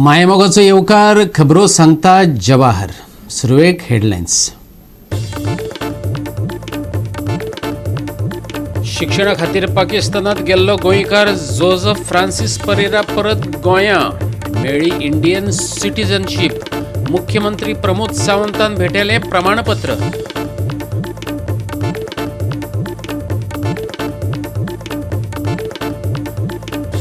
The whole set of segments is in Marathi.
मायमोगाचो येवकार खबरो सांगता जवाहर. सुरवेक हेडलायन्स. शिक्षणा खातीर पाकिस्तानात गेल्लो गोंयकार जोझफ फ्रांसीस परेरा परत गोंया. मेळ्ळी इंडियन सिटीजनशीप. मुख्यमंत्री प्रमोद सावंतान भेटयलें प्रमाणपत्र.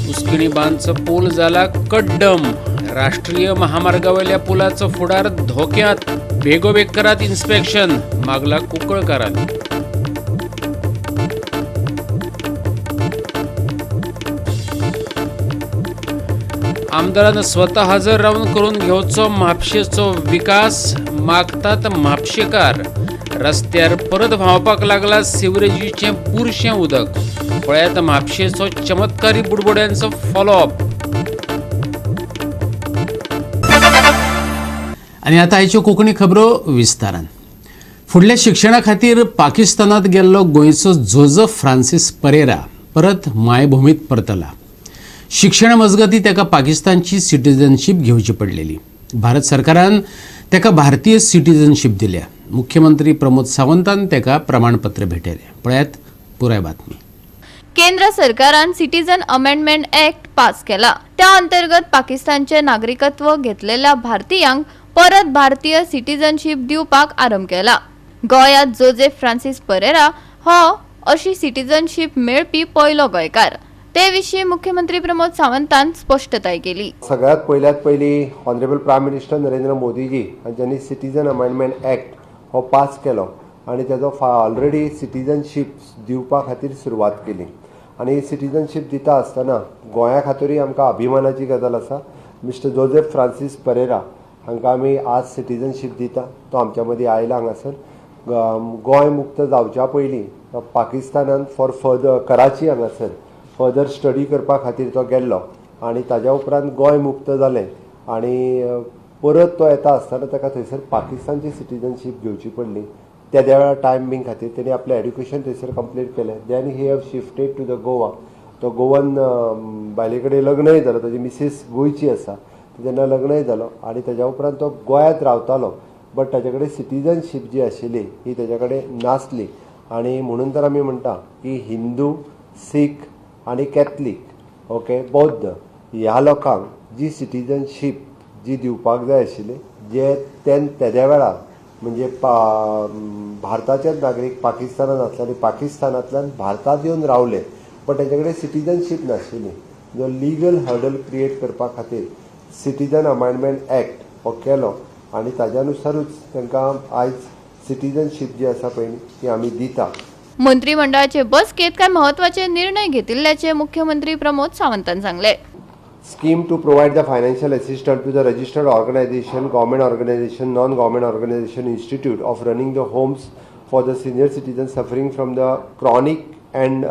उस्किणी बांदचो पूल जाला कड्डम. राष्ट्रीय महामार्गावयल्या पुलाचो फुडार धोक्यांत. बेगोबेग करात इन्स्पेक्शन, मागला कुंकळकारान. आमदारान स्वता हजर रावन करून घेवचो म्हापशेचो विकास, मागतात म्हापशेकार. रस्त्यार परत व्हांवपाक लागला सिवरेजीचें बुरशें उदक. पळयात म्हापशेचो चमत्कारी बुडबुड्यांचो फॉलोअप. आनी आतां आयच्यो कोंकणी खबरो विस्तारान. फुडल्या शिक्षणा खातीर पाकिस्तानात गेल्लो गोंयचो जोझफ फ्रांसीस परेरा परत मायभुमीत परतला. शिक्षणा मजगतीं ताका पाकिस्तानची सिटीजनशीप घेवची पडलेली. भारत सरकारान ताका भारतीय सिटीजनशीप दिल्या. मुख्यमंत्री प्रमोद सावंतान ताका प्रमाणपत्र भेटयलें. पळयात पुराय बातमी. केंद्र सरकारान सिटीजन अमेंडमेंट ऍक्ट पास केला. त्या अंतर्गत पाकिस्तानचे नागरिकत्व घेतलेल्या भारतीयांक परत भारतीय सिटीजनशीप दिवपाक आरंभ केला. गोंयांत जोझेफ फ्रांसीस परेरा हो अशी सिटीजनशीप मेळपी पयलो गोंयकार. ते विशीं मुख्यमंत्री प्रमोद सावंतान स्पश्टताय केली. सगळ्यात पयली honourable prime minister Narendra Modiji हांच्यांनी सिटीजन अमेंडमेंट ऍक्ट हो पास केलो आनी तेजो ऑलरेडी सिटीजनशीप दिवपा खातीर सुरवात केली. आनी सिटीजनशीप दिता आसतना गोंया खातीरूय आमकां अभिमानाची गजाल आसा. मिस्टर जोझेफ फ्रांसीस परेरा हांकां आमी आज सिटीजनशीप दिता. तो आमच्या मदीं आयला हांगासर. गोंय मुक्त जावच्या पयलीं पाकिस्तानान फॉर फर्दर कराची हांगासर फर्दर स्टडी करपा खातीर तो गेल्लो आनी ताज्या उपरांत गोंय मुक्त जालें आनी परत तो येता आसतना ताका थंयसर पाकिस्तानची सिटीजनशीप घेवची पडली. त्या वेळा टायमींग खातीर तेणी आपलें एड्युकेशन थंयसर कंप्लीट केलें. Then he have shifted to the Goa. तो गोवन बायले कडेन लग्नय जालो. ताजी मिसीस गोंयची आसा. तेन्ना लग्नय जालो आनी तेज्या उपरांत तो गोंयांत रावतालो. बट ताजे कडेन सिटीजनशीप जी आशिल्ली ही तेजे कडेन नासली आनी म्हणून तर आमी म्हणटा की हिंदू, सीख आनी कॅथलीक ओके बौद्ध ह्या लोकांक जी सिटीजनशीप जी दिवपाक जाय आशिल्ली जे तेद्या वेळार म्हणजे भारताचेच नागरीक पाकिस्तानात आसले आनी पाकिस्तानांतल्यान भारतात येवन रावले बट तेजे कडेन सिटीजनशीप नाशिल्ली. जो लिगल हर्डल क्रिएट करपा खातीर सिटीजन अमेंडमेंट ऍक्ट हो केलो आनी ताज्या अनुसारूच तांकां आयज सिटीजनशीप जी आसा पळय ती आमी दिता. मंत्रिमंडळाचे बसकेत काय महत्वाचे निर्णय घेतिल्ल्याचे मुख्यमंत्री प्रमोद सावंतान सांगले. Scheme to provide the financial assistance to the registered organization, government organization, non-government organization, institute of running the homes for the senior citizens suffering from the chronic and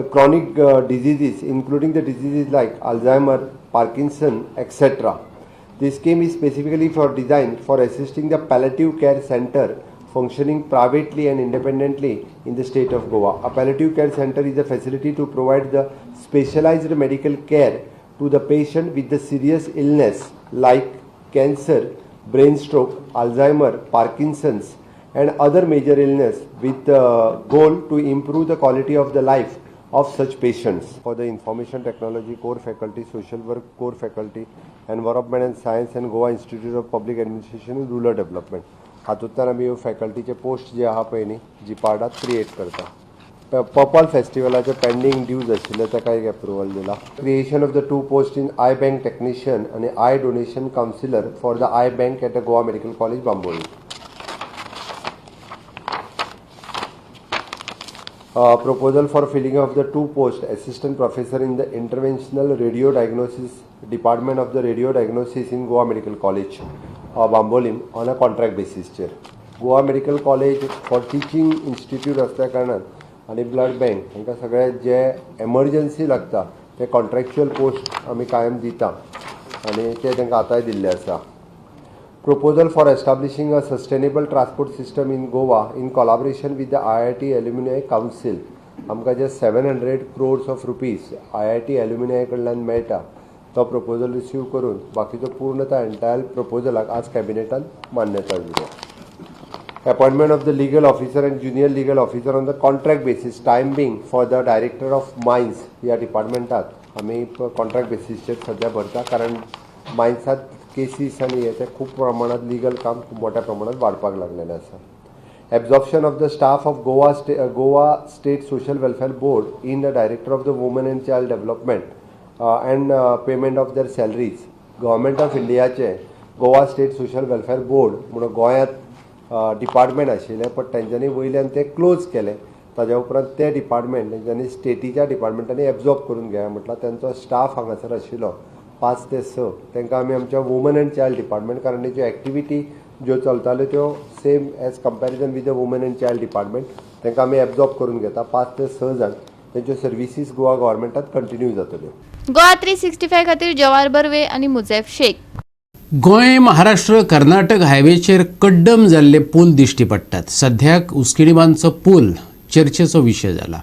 chronic diseases, including the diseases like Alzheimer, Parkinson, etc. This scheme is specifically designed for assisting the palliative care center functioning privately and independently in the state of Goa. A palliative care center is a facility to provide the specialized medical care to the patient with the serious illness like cancer, brain stroke, Alzheimer, Parkinson's and other major illness with the goal to improve the quality of the life of such patients. For the information technology core faculty, social work core faculty, environment and science and Goa Institute of Public Administration and Rural Development. हातूंतल्यान आमी फॅकल्टीचे पोस्ट जे आहा पळय न्ही जिपाडात क्रिएट करता. पर्पल फेस्टिवलाचे पेंडींग ड्यूज आशिल्ले ताका एक एप्रुवल दिला. Creation of the 2 post in eye bank technician आनी eye donation counsellor for the eye bank at the Goa medical college Bambolim. Proposal for filling of the 2 post assistant professor in the interventional radio diagnosis department of the radio diagnosis in Goa Medical College Bambolim on a contract basis. Goa Medical College for teaching institute असल्या कारणान आणि ब्लड बँक हांकां सगळे जे एमर्जन्सी लागता ते कॉन्ट्रॅक्च्युअल पोस्ट आमी कायम दिता आणि ते तांकां आतांय दिल्ले आसा. Proposal for establishing a sustainable transport system in Goa in collaboration with the IIT Alumni Council. आमकां जे 700 crores of rupees IIT Alumni कडल्यान मेळटा तो प्रपोजल रिसीव करून बाकीचो पूर्णतः एंटायर प्रपोजलाक आज कॅबिनेटान मान्यताय दिल्या. Appointment of the legal officer and junior legal officer on the contract basis, time being for the director of mines या डिपार्टमेंटात आम्ही कॉन्ट्रॅक्ट बेसिसचेर सध्या भरता, कारण मायन्सात केसीस आनी हेचे खूब प्रमाणात लिगल काम खूब मोठ्या प्रमाणात वाडपाक लागलेलें आसा. Absorption of the staff of Goa State Social Welfare Board in the director of the Women and Child Development and payment of their salaries. Government of Indiaचे Goa state social welfare board म्हणून गोंयांत डिपार्टमेंट आशिल्लें, पण तेंच्यांनी वयल्यान ते क्लोज केले. ताज्या उपरांत ते डिपार्टमेंट तेंच्यांनी स्टेटीच्या डिपार्टमेंटांनी एब्जॉर्ब करून घेया म्हटल्यार तेंचो स्टाफ हांगासर आशिल्लो 5 ते 6 तांकां आमी आमच्या वुमन एंड चायल्ड डिपार्टमेंट, कारण तेच्यो एक्टिविटी ज्यो चलताल्यो त्यो same as comparison with the woman and child department, तांकां आमी एब्जॉर्ब करून घेता. 5 ते 6 जाण तेंच्यो सर्विसीस गोवा गव्हर्मेंटात कंटिन्यू जातल्यो. गोवा 365 खातीर जवाहर बर्वे आनी मुझैफ शेख. गोंय महाराष्ट्र कर्नाटक हायवेचेर कड्डम जाल्ले पूल दिश्टी पडटात. सध्याक उस्किणीबांचो पूल चर्चेचो विशय जाला.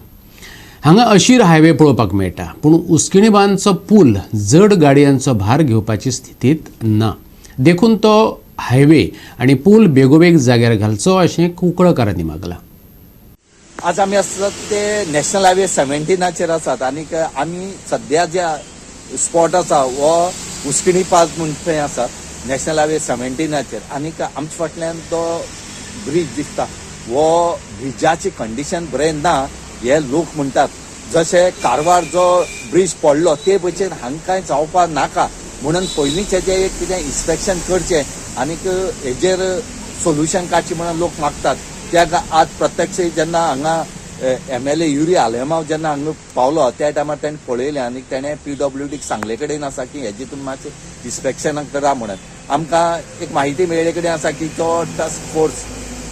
हांगा अशीर हायवे पळोवपाक मेळटा, पूण उस्किणीबांचो पूल जड गाडयांचो भार घेवपाची स्थितीत ना. देखून तो हायवे आनी पूल बेगोबेग जाग्यार घालचो अशें कुंकळकारांनी मागलां. आज आमी आसात ते नॅशनल हायवे 17 आसात आनी आमी सध्या जे स्पॉट आसा हो उस्किणी पास म्हूण थंय आसा नॅशनल हायवे 17 आनी आमचे फाटल्यान तो ब्रिज दिसता. हो ब्रिजाची कंडिशन बरें ना हे लोक म्हणटात. जशे कारवार जो ब्रिज पडलो ते भशेन हांगा कांय जावपाक नाका म्हणून पयलींचे जे एक कितें इन्स्पेक्शन करचें आनी हेजेर सोल्युशन काडचें म्हणून लोक मागतात. त्या आज प्रत्यक्ष जेन्ना हांगा MLA युरी आलेमाव जेन्ना हांगा पावलो त्या टायमार ताणें पळयलें आनी ताणें PWDक सांगले कडेन आसा की हेजी तुमी मातशें इन्स्पेक्शनाक करा म्हणून. आमकां एक म्हायती मेळ्ळे कडेन आसा की तो टास्क फोर्स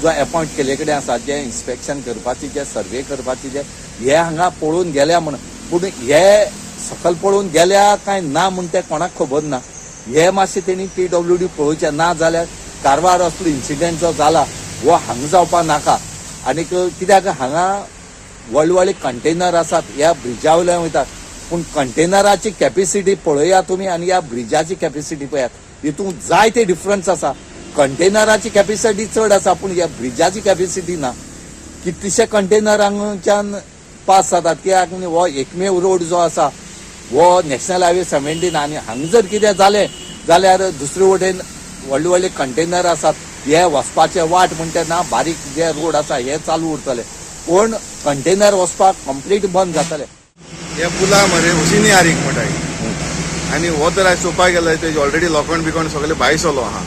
जो अपॉयंट केले कडेन आसा जे इन्स्पेक्शन करपाची जे सर्वे करपाची जे हे हांगा पळोवन गेल्या म्हणून, पूण हे सकल पळोवन गेल्या काय ना म्हूण तें कोणाक खबर ना. हे मातशें तेणी PWD पळोवचें, ना जाल्यार कारवार असलो इन्सिडेंट जो जाला हो हांगा जावपाक नाका. आनी कित्याक हांगा व्हडले व्हडले कंटेनर आसात ह्या ब्रिजा वयल्यान वयतात, पूण कंटेनराची कॅपेसिटी पळया तुमी आनी ह्या ब्रिजाची कॅपेसिटी पळयात, हितून जायते डिफरन्स आसा. कंटेनराची कॅपेसिटी चड आसा पूण ह्या ब्रिजाची कॅपेसिटी ना. कितलेशे कंटेनर हांगाच्यान पास जातात कित्याक हो एकमेव रोड जो आसा हो नॅशनल हायवे 17 आनी हांगा जर कितें जालें जाल्यार दुसरे वटेन व्हडले व्हडले कंटेनर आसात हे वचपाचे वाट म्हणटा ना, बारीक जे रोड आसा हे चालू उरतले पूण कंटेनर वचपाक कंप्लीट बंद जातले. हे पुला मरे उसिनी आरीक म्हणटाय आनी हो तर आयज चोवपाक गेलो तेजे ऑलरेडी लोखंड बिकोंड सगळे भायर सलो आहा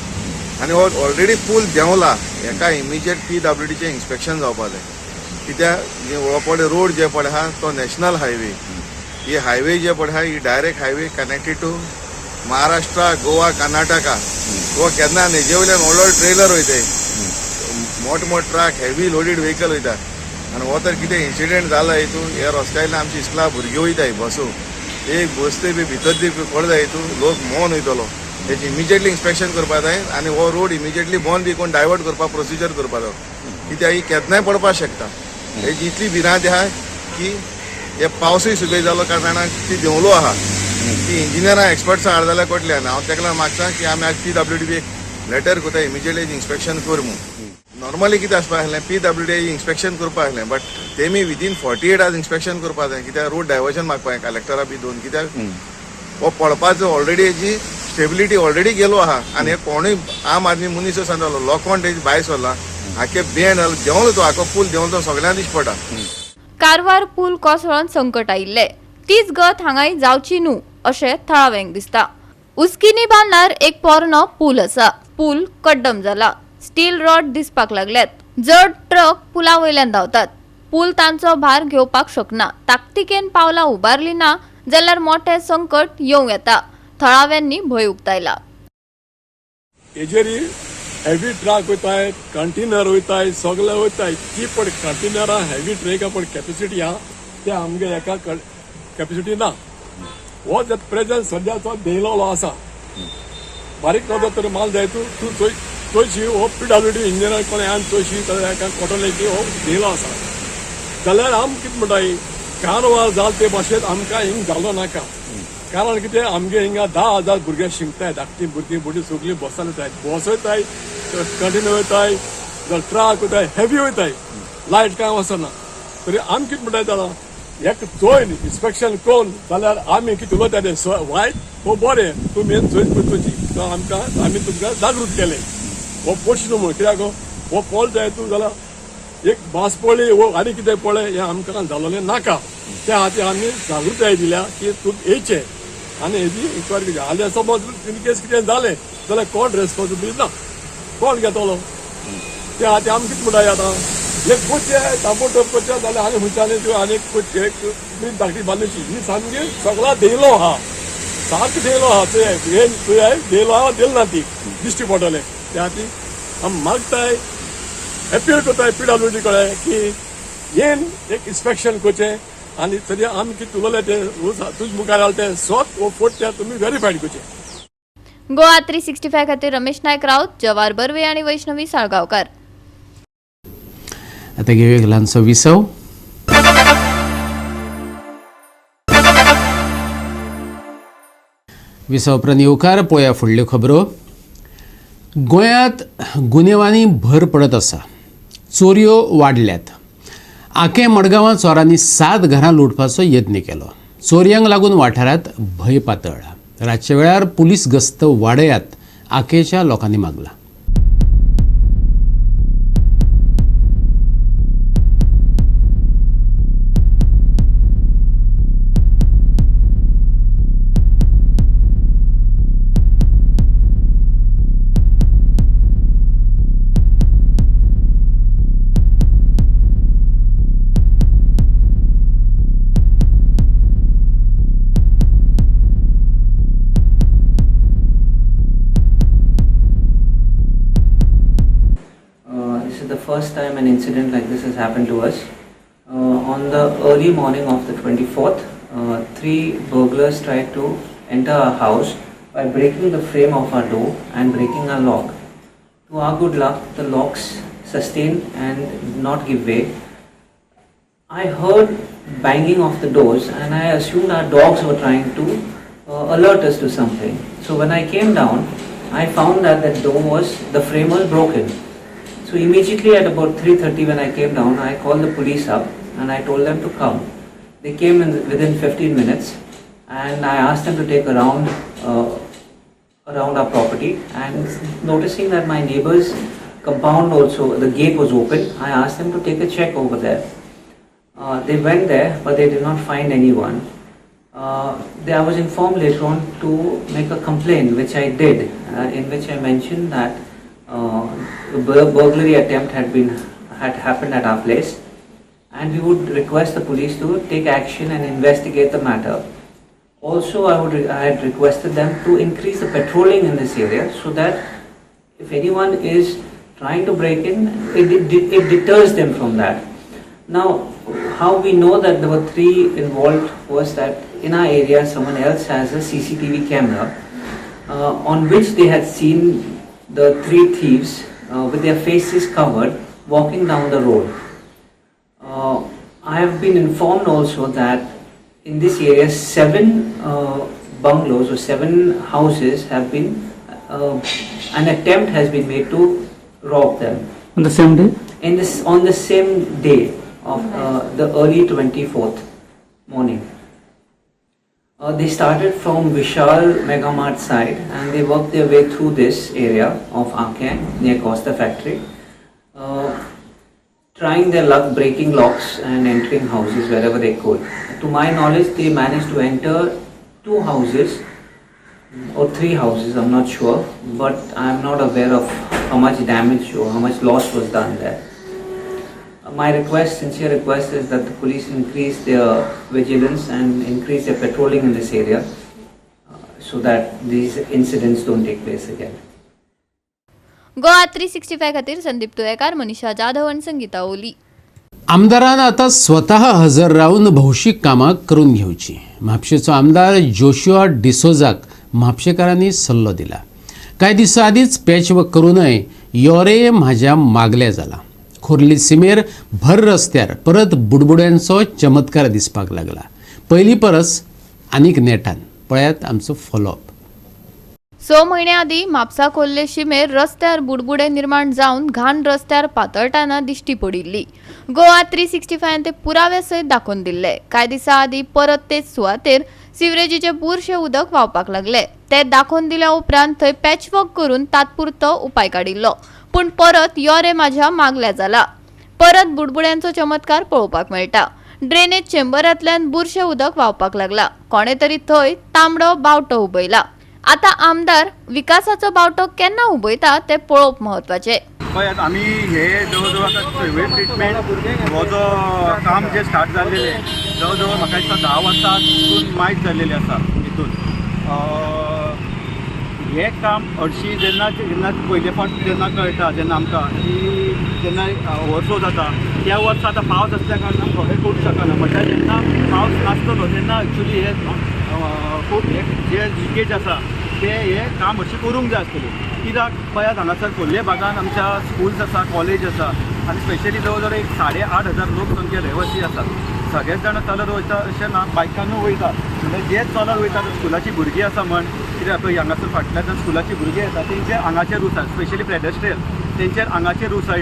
आनी हो ऑलरेडी पूल देंवला. हेका इमिजिएट PWDचें इन्स्पेक्शन जावपाक जाय. कित्याक हो पळय रोड जे पळय आहा तो नॅशनल हायवे, ही हायवे जे पळय आहा ही direct highway connected to Maharashtra, Goa, Karnataka. हो केन्ना हेजे वयल्यान व्हडलो ट्रेलर वयताय, मोठ ट्रक हेवी लोडेड व्हेकल वयता आनी हो तर कितें इन्सिडेंट जाला हितून हे रस्त्यान आमची इस्कुला भुरगीं वयताय बसून, एक बस ते बी भितर ती पड जाय हितून लोक मोन वयतलो. तेची इमिजिएटली इन्स्पेक्शन करपाक जाय आनी हो रोड इमिजिएटली बंद बी कोण डायवर्ट करपाक प्रोसिजर करपाक जाय. कित्याक ही केन्नाय पडपाक शकता. हेची इतली भिरांत आहा की हे पावसूय सुबेज जालो कारणान ती देंवलो आहा. ती इंजिनियरां एक्सपर्ट्सां हाड जाल्यार कळटलें. हांव तेका लागून मागता की आमी आज PWD एक लेटर कोता इमिजिएटली इन्स्पेक्शन कर म्हणून. नॉर्मली कितें आसपाक आसलें PWD इन्स्पेक्शन करपाक आसलें, बट तेमी विदीन 48 आवर्स इन्स्पेक्शन करपाक जाय. कित्याक रोड डायवर्जन मागपाक जाय कलेक्टरा बी दोन. कित्याक हो पडपाचो ऑलरेडी हेजी स्टेबिलिटी ऑलरेडी गेलो आहा आनी हे कोणूय आम आदमी मनीस सांगतालो लोखंड तेजी भायर सरला आखे बेंड देंवलो तो आखो पूल देंवलो तो सगळ्यांक दिश्टी पडटा. कारवार पूल कोसळोन संकट आयिल्ले, तीच गत हांगाय जावची न्हू अशें थळाव्यांक दिसता. उस्किनी बांदार एक पोरनो पूल आसा. पूल कड्डम जाला, स्टील रॉड दिसपाक लागल्यात. जड ट्रक पुला वयल्यान धांवतात. पूल तांचो भार घेवपाक शकना. ताकतिकेन पावलां उबारली ना जाल्यार मोठे संकट येवं येता. थळाव्यांनी भंय उक्तायला. हेजेरी हेवी ट्रक वयताय, कंटेनर वयताय, सगळे वयताय. ती पण कंटेनरां हेवी ट्रका पण कॅपेसिटी आहा ते आमगे एका कॅपेसिटी ना. हो जर प्रेझेंट सद्याचो देयलोलो आसा, बारीक नजर तर माल जाय तूं चोयशी हो PWD इंजिनियर कोणे आनी चोयशी एका कोटलेची हो देयलो आसा जाल्यार आम कितें म्हणटाय कारवार जाल ते भाशेन आमकां हिंग जालो नाका. कारण कितें आमगे हिंगा 10,000 भुरगे शिंकताय धाकटी भुरगीं बुडी सगळीं बसान वताय बस वयताय कंटिन्यू वयताय जाल्यार ट्रक वयताय हेवी वयताय लायट कांय वचना तरी आमी कितें म्हणटाय जाल्यार एक चोयन इन्स्पेक्शन कोण जाल्यार आमी कितें उलयताय वायट हो बरें तुमी चोयन करची तो आमी तुमकां जागृत केले हो पडची न्हू कित्याक हो पळ जाय तूं जाल्यार एक भास पळय वो आनी कितें पळय हें आमकां जालोलें नाका त्या खातीर आमी जागृताय दिल्या की तूं येयचें आनी हेजी इन्क्वायरी करची आल्या समज इन केस कितें जालें जाल्यार कोण रेस्पॉन्सिबिलिटी ना कोण घेतलो त्या खातीर आमी कितें म्हणटाय आतां एक कोचें ताबडतोब कोचें जाल्यार आनी खंयच्यानी त्यो आनी एक धाकटी बांदूची ही सामकी सगळा देयलो आहा सारको देयलो आहा तुवें देयलो आहा दिल ना ती दिश्टी पडटलें त्या खातीर आमी मागताय अपील करताय PWD कडेन की येन एक इन्स्पेक्शन करचें आनी तरी आमी कितें उलयलें तें तुजे मुखार घाल तें स्वत वो फोट तें तुमी व्हेरीफायड करचें गोवा 365 खातीर रमेश नायक राऊत, जवाहर बर्वे आणि वैष्णवी साळगावकर. आता घेऊ एक ल्हानसो विसव. विसव उपरांत येवकार पळोवया फुडल्यो खबरो. गोंयांत गुन्हेवांनी भर पडत आसा. चोरयो वाडल्यात. आखे मडगांवां चोरांनी 7 घरां लुटपाचो यत्न केलो. चोरयांक लागून वाठारांत भय पातळ. रातच्या वेळार पुलीस गस्त वाडयात आखेच्या लोकांनी मागला. First time an incident like this has happened to us. On the early morning of the 24th, 3 burglars tried to enter our house by breaking the frame of our door and breaking our lock. To our good luck, the locks sustained and did not give way. I heard banging of the doors and I assumed our dogs were trying to alert us to something. So when I came down, I found that the door the frame was broken. So immediately at about 3:30 when I came down, I called the police up and I told them to come. They came within 15 minutes and I asked them to take a round around our property, and noticing that my neighbor's compound also, the gate was open, I asked them to take a check over there. They went there but they did not find anyone. I was informed later on to make a complaint, which I did, in which I mentioned that a burglary attempt had happened at our place, and we would request the police to take action and investigate the matter. Also, I had requested them to increase the patrolling in this area so that if anyone is trying to break in, it deters them from that. Now, how we know that there were 3 involved was that in our area someone else has a CCTV camera on which they had seen the 3 thieves with their faces covered walking down the road. I have been informed also that in this area 7 bungalows or 7 houses have been, an attempt has been made to rob them. On the same day? On the same day of the early 24th morning. They started from Vishal Megamart side and they worked their way through this area of Aachen near Costa factory, trying their luck breaking locks and entering houses wherever they could. To my knowledge, they managed to enter 2 houses or 3 houses, I'm not sure, but I'm not aware of how much damage or how much loss was done there. My sincere request is that the police increase their vigilance and increase their patrolling in this area so that these incidents don't take place again. Goa 365 खातीर संदीप तुयेकार, मनीषा जाधव आणि संगीता ओली. आमदारान आता स्वतः हजर राहून भौशीक कामां करून घेवची. म्हापशेचो आमदार जोशुआ डिसोजाक म्हापशेकारांनी सल्लो दिला. कांय दिसा आदींच पॅचवर्क करू नये यो रे म्हाज्या मागल्या जाला. खोर्ली सीमेर भर रस्त्यार परत बुडबुड्यांचो चमत्कार दिसपाक लागला. पयलीं परस आनीक नेटान पळयात आमचो फॉलोअप. 6 महिन्याआधी म्हापसा कोल्हे शिमेर रस्त्यार बुडबुडे निर्माण जावन घाण रस्त्यार पातळटाना दिश्टी पडिल्ली. गोवा 365 ते पुरावे सयत दाखोवन दिल्ले. कांय दिसा आदी परत तेच सुवातेर सिवरेजीचे बुरशे उदक व्हांवपाक लागले. ते दाखोवन दिल्या उपरांत थंय पॅचवर्क करून तात्पुरतो उपाय काडिल्लो. पूण परत यो रे म्हाज्या मागल्या जाला. परत बुडबुड्यांचो चमत्कार पळोवपाक मेळटा. ड्रेनेज चेंबरांतल्यान बुरशे उदक व्हांवपाक लागला. कोणे तरी थंय तांबडो बावटो उबयला. आता आमदार विकासाचो बावटो केन्ना उबयता ते पळोवप म्हत्वाचे. पळयात आमी हे जवळ जवळ आतां सिवेज ट्रिटमेंट हो जो काम जे स्टार्ट जाल्लेले जवळ जवळ म्हाका दिसता 10 वर्सांतून मायज जाल्लेले आसा हितून. हे काम हरशीं जेन्ना पयले फावट जेन्ना कळटा जेन्ना आमकां की जेन्ना ओवरफ्लो जाता त्या वर्सा आतां पावस आसल्या कारणान थोडे करूंक शकना. म्हटल्यार जेन्ना पावस नासतलो तेन्ना एक्चुली हे खूब जे लिकेज आसा ते हे काम हरशीं करूंक जाय आसतलें. कित्याक पळयात हांगासर खोर्ले भागान आमच्या स्कूल्स आसा कॉलेज आसा आनी स्पेशली जवळ जवळ एक 8,500 लोकसंख्या रहिवासी आसात. सगळेच जाण चलत वयता अशें ना, बायकानूय वयता. म्हणजे जे चलत वयता स्कुलाची भुरगीं आसा म्हण कित्याक पळय हांगासर फाटल्यान स्कुलाची भुरगीं येता तेंचे हांगाचेर रूच आसा स्पेशली पेडेस्ट्रियल तेंचेर हांगाचेर रूच आय.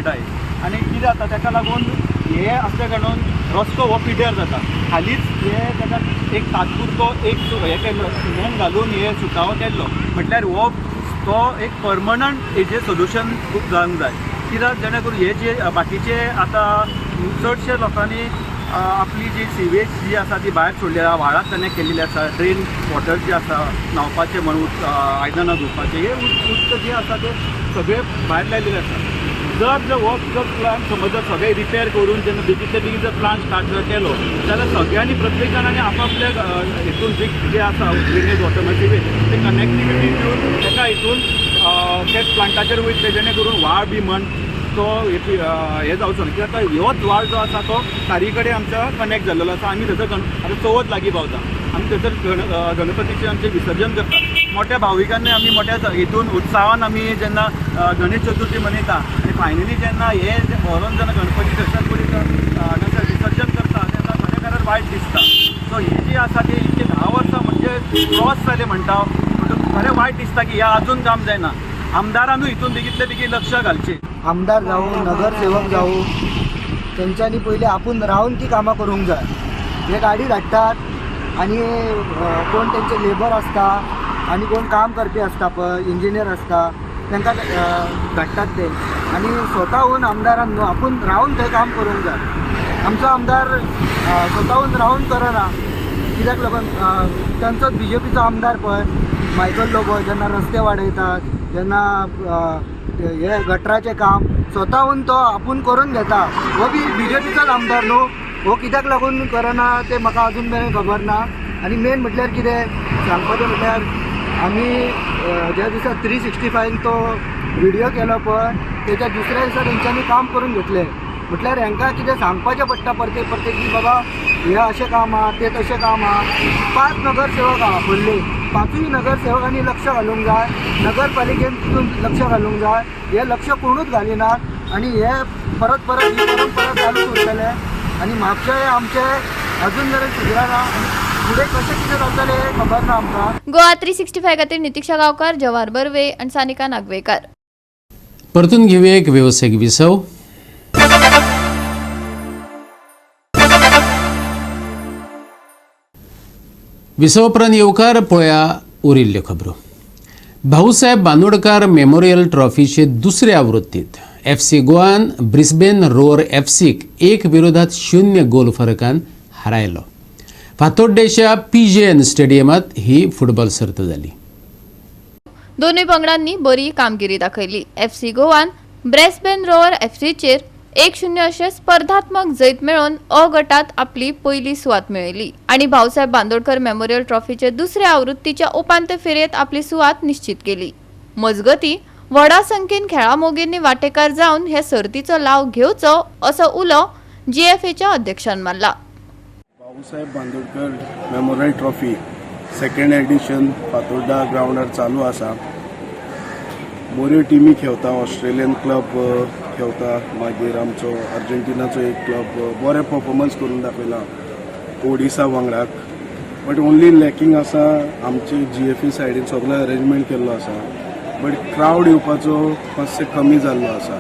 आनी कितें जाता ताका लागून हे असल्या कारणान रस्तो हो पिड्ड्यार जाता. हालींच हे ताका एक तात्पुरतो एक हे केल्लो सिमेंट घालून हे सुकावो केल्लो. म्हटल्यार हो तो एक परमनंट हेजें सोल्युशन खूब जावंक जाय. कित्याक जेणे करून हे जे बाकीचे आतां चडशे लोकांनी आपली जी सिवेज जी आसा ती भायर सोडली आसा, व्हाळाक कनेक्ट केल्ली आसा, ड्रेन वॉटर जे आसा न्हांवपाचें म्हणून आयदनां धुवपाचें हे उदक जे आसा ते सगळे भायर लायलेले आसा. जर हो जो प्लांट समज जर सगळे रिपेर करून जेन्ना बेगीतले बेगीन जर प्लांट स्टार्ट जर केलो जाल्यार सगळ्यांनी प्रत्येक जाणांनी आपापल्या हितून जे आसा ड्रेनेज वॉटर म्हणजे ते कनेक्टिविटी दिवन तेका हितून ते प्लांटाचेर वयतले जेणे करून व्हाळ बी म्हण तो हे जावचो ना. कित्याक ह्योच व्हाळ जो आसा तो तारी कडेन आमच्या कनेक्ट जाल्लो आसा. आमी थंयसर आतां चवथ लागीं पावता आमी थंयसर गणपतीचें आमचें विसर्जन करता. मोठ्या भाविकांनी आमी मोठ्या हितून उत्सवान आमी जेन्ना गणेश चतुर्थी मनयता आनी फायनली जेन्ना हे व्हरून जेन्ना गणपती थंयसर हांगासर विसर्जन करता तेन्ना खरें खरें वायट दिसता. सो हे जी आसा ती इतली 10 वर्सां म्हणजे क्रॉस जाले म्हणटा म्हणून खरें वायट दिसता की ह्या आजून काम जायना. आमदारानूय हितून बेगीतले बेगीन लक्ष घालचें. आमदार जावं नगरसेवक जावं तेंच्यांनी पयलीं आपूण रावन ती कामां करूंक जाय. हे गाडी धाडटात आनी कोण तेंचे लेबर आसता आनी कोण काम करपी आसता पळय इंजिनियर आसता तांकां धाडटात ते आनी स्वताहून आमदारान न्हू आपूण रावन थंय काम करूंक जाय. आमचो आमदार स्वताहून रावन करना. कित्याक लागून तांचोच BJPचो आमदार पळय मायकल लोबो जेन्ना रस्ते वाडयतात जेन्ना हे गटराचें काम स्वताहून तो आपूण करून घेता. हो बी BJPचोच आमदार न्हू. हो कित्याक लागून करना ते म्हाका अजून मेरेन खबर ना. आनी मेन म्हटल्यार कितें सांगपाचें म्हटल्यार आमी ज्या दिसा 365 तो व्हिडियो केलो पळय तेच्या दुसऱ्या दिसा तेंच्यांनी काम करून घेतलें. म्हटल्यार हांकां कितें सांगपाचें पडटा परतेक की बाबा हे अशें काम आहा ते तशें काम आहा. 5 नगरसेवक आहा पडले 5य नगरसेवकांनी लक्ष घालूंक जाय. नगरपालिकेन तितून लक्ष घालूंक जाय. हे लक्ष कोणूच घालिनात आनी हे परत ही परंपरा चालूच उरतले आनी म्हापशें हे आमचें अजून मेरेन सुदारना. फुडें कशें कितें जातलें हें खबर ना आमकां. गोवा 365 खातीर नितीक्षा गांवकार, जवाहर बर्वे आनी सानिका नागवेकर. परतून घेऊया एक व्यावसायिक विसव. विसवोपरांत येवकार पळया उरिल्ल्यो खबरो. भाऊसाहेब बांदोडकार मेमोरियल ट्रॉफीचे दुसऱ्या आवृत्तीत FC गोवान ब्रिस्बेन रोअर FCक 1-0 गोल फरकान हारायलो. फातोड्डेच्या PJN स्टेडियमात ही फुटबॉल सर्त जाली. दोनूय पंगडांनी बरी कामगिरी दाखयली. FC गोवान ब्रिस्बेन रोअर FCचेर 1-0 अशें स्पर्धात्मक जैत मेळोवन अ गटात आपली पयली सुवात मेळयली आनी भाऊसाहेब बांदोडकर मेमोरियल ट्रॉफीचे दुसऱ्या आवृत्तीच्या उपांत्य फेरयेत आपली सुवात निश्चित केली. मजगती व्हडा संख्येन खेळा मोगींनी वांटेकार जावन हे सर्तीचो लाव घेवचो असो उलो GFAच्या अध्यक्षान मारला. Bhausaheb Bandodkar memorial trophy second edition Fatorda ग्राउंडार चालू आसा. बऱ्यो टिमी खेळता. ऑस्ट्रेलियन क्लब खेळता. मागीर आमचो अर्जेंटिनाचो एक क्लब बरें परफॉर्मन्स करून दाखयला ओडिसा वांगडाक. बट ओन्ली लॅकिंग आसा आमचे GFE सायडीन सगळो अरेंजमेंट केल्लो आसा, बट क्रावड येवपाचो मातशें कमी जाल्लो आसा.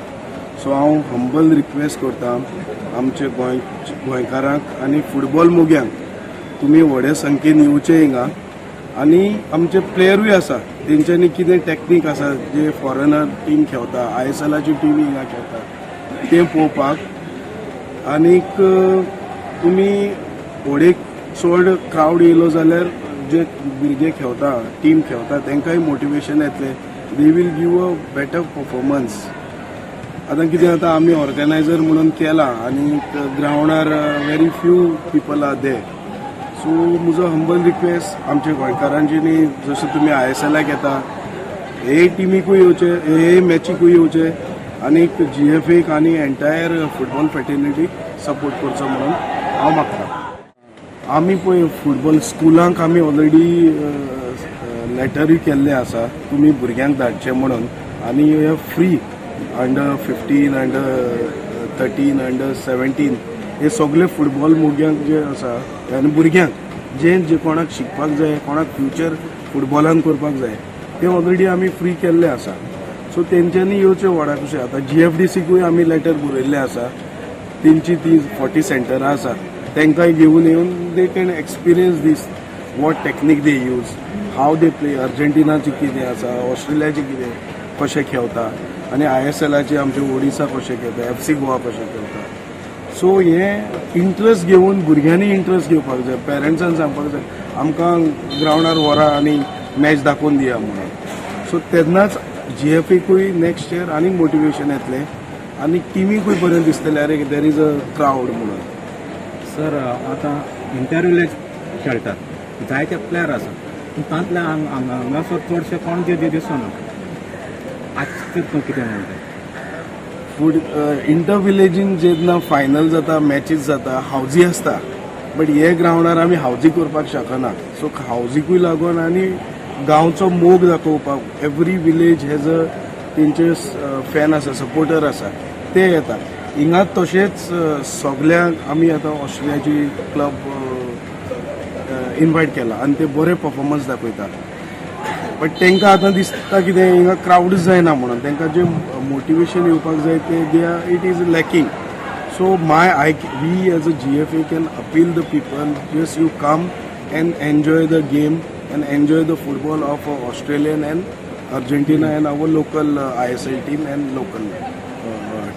सो हांव हंबल रिक्वेस्ट करता आमचे गोंयकारांक आनी फुटबॉल मोग्यांक तुमी व्हडे संख्येन येवचे हिंगा. आनी आमचे प्लेयरूय आसा, तेंच्यांनी कितें टॅक्नीक आसा जे फॉरेनर टीम खेळटा, ISLची टीम हिंगा खेळटा तें पळोवपाक. आनीक तुमी व्हडे चड क्रावड येयलो जाल्यार जे भुरगे खेळटा, टीम खेळटा तांकांय मोटिवेशन येतलें. They will give a better performance. आतां कितें जाता, आमी ऑर्गनायझर म्हणून केला आनी ग्रावंडार very few people are there. So म्हजो हंबल रिक्वेस्ट आमच्या गोंयकारांची, जसो तुमी ISLाक येता हे टीमीकूय येवचे, हे मॅचीकूय येवचे आनी GFAक आनी एंटायर फुटबॉल फेटर्निटीक सपोर्ट करचो म्हणून हांव मागता. आमी पळय फुटबॉल स्कुलांक आमी ऑलरेडी लेटरूय केल्ले आसा तुमी भुरग्यांक धाडचे म्हणून. आनी हे फ्री अंडर 15, अंडर 13, अंडर 17 हे सगळे फुटबॉल मोग्यांक जे आसा आनी भुरग्यांक जे कोणाक शिकपाक जाय, कोणाक फ्युचर फुटबॉलान करपाक जाय ते ऑलरेडी आमी फ्री केल्ले आसा. सो तेंच्यांनी येवचे व्हडा कशें. आतां GFDCकूय आमी लेटर बरयल्ले आसा, तेंची ती 40 सेंटरां आसा, तांकांय घेवन येवन they can experience this what technique they use, how they play. अर्जेंटिनाचें कितें आसा, ऑस्ट्रेलियाचें कितें कशें खेळटा आनी ISLचे आमचे ओडिसा कशें खेळटा, FC गोवा कशें खेळटा. सो हे इंट्रस्ट घेवन भुरग्यांनी इंट्रस्ट घेवपाक जाय, पेरंट्सान सांगपाक जाय आमकां ग्रावंडार व्हरा आनी मॅच दाखोवन दिया म्हणून. सो तेन्नाच GFAकूय नेक्स्ट इयर आनीक मोटिवेशन येतलें आनी टिमीकूय बरें दिसतलें अरे देर इज अ क्रावड म्हणून. सर आतां इंटरव्यूले खेळटात, जायते प्लेयर आसा, पूण तांतले हांगासर चडशे कोण जे दिसना. आजचे तूं कितें म्हणटा? इंटर विलेजीन जेन्ना फायनल जाता, मॅचीस जाता, हावजी आसता, बट हे ग्रावंडार आमी हावजी करपाक शकना. सो हावजीकूय लागून आनी गांवचो मोग दाखोवपाक एवरी विलेज हेज अ तेंचे फॅन आसा, सपोर्टर आसा, ते येता हिंगा. तशेंच सगल्यांक आमी आतां ऑस्ट्रेलियाची क्लब इन्वायट केला आनी ते बरे परफॉर्मन्स दाखयता. बट तांकां आतां दिसता कितें हिंगा क्रावडूच जायना म्हणून, तांकां जे मोटिवेशन येवपाक जाय ते it is lacking. So we as a GFA can appeal the people, just you come and enjoy the game and enjoy the football of Australian and Argentina and our local ISL team and local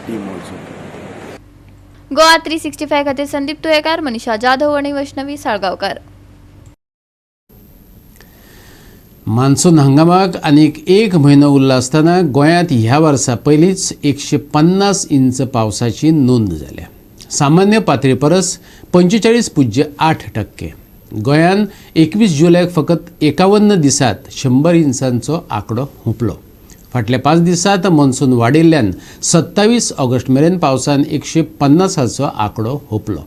team also. Goa 365 खातीर संदीप तुयेकार, मनीषा जाधव आणि वैष्णवी साळगांवकार. मान्सून हंगामाक आनीक एक म्हयनो उरला आसतना गोंयांत ह्या वर्सा पयलींच 150 इंच पावसाची नोंद जाल्या. सामान्य पातळी परस 45.8%. गोंयांत 21 जुलयाक फकत 51 दिसांत 100 इंचांचो आंकडो हुंपलो. फाटल्या 5 दिसांत मॉन्सून वाडिल्ल्यान 27 ऑगस्ट मेरेन पावसान 150 आंकडो हुंपलो.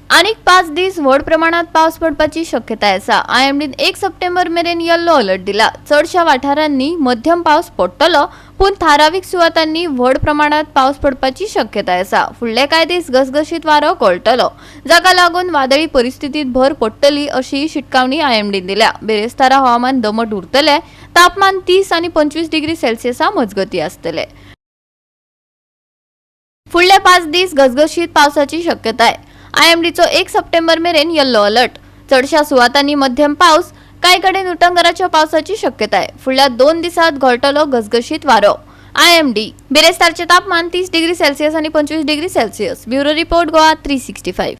आनीक 5 दीस व्हड प्रमाणात पावस पडपाची शक्यताय आसा. IMDन 1 सप्टेंबर मेरेन येल्लो अलर्ट दिला. चडशा वाठारांनी मध्यम पावस पडटलो, पूण थारावीक सुवातांनी व्हड प्रमाणात पावस पडपाची शक्यताय आसा. फुडले कांय दीस घसघशीत वारो कळटलो, जाका लागून वादळी परिस्थितीत भर पडटली अशी शिटकावणी IMDन दिल्या. बेरेस्तारा हवामान दमट उरतले, तापमान 30 आनी 25 डिग्री सेल्सियसा मजगती आसतले. फुडले 5 दीस घसघशीत पावसाची शक्यताय. IMDचो 1 सप्टेंबर मेरेन येल्लो अलर्ट. चडशा सुवातांनी मध्यम पावस, कांय कडेन उटंगराच्या पावसाची शक्यताय. फुडल्या 2 दिसांत घोळटलो घसघशीत वारो. IMD बेरेस्तारचे तापमान 30 डिग्री सेल्सियस आनी 25 degree Celsius. Bureau report Goa 365.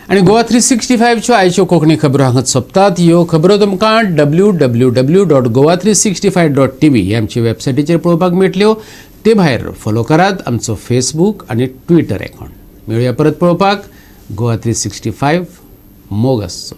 आणि गोवा 365च्यो आयच्यो कोंकणी खबरो हांगाच सोंपतात. ह्यो खबरो तुमकां www.goa365.tv ह्या आमचे वेबसायटीचेर पळोवपाक मेळटल्यो. ते भायर फॉलो करात आमचो फेसबूक आनी ट्विटर अकाउंट. मेळुया परत पळोवपाक. गोवा 365 मोग आसचो.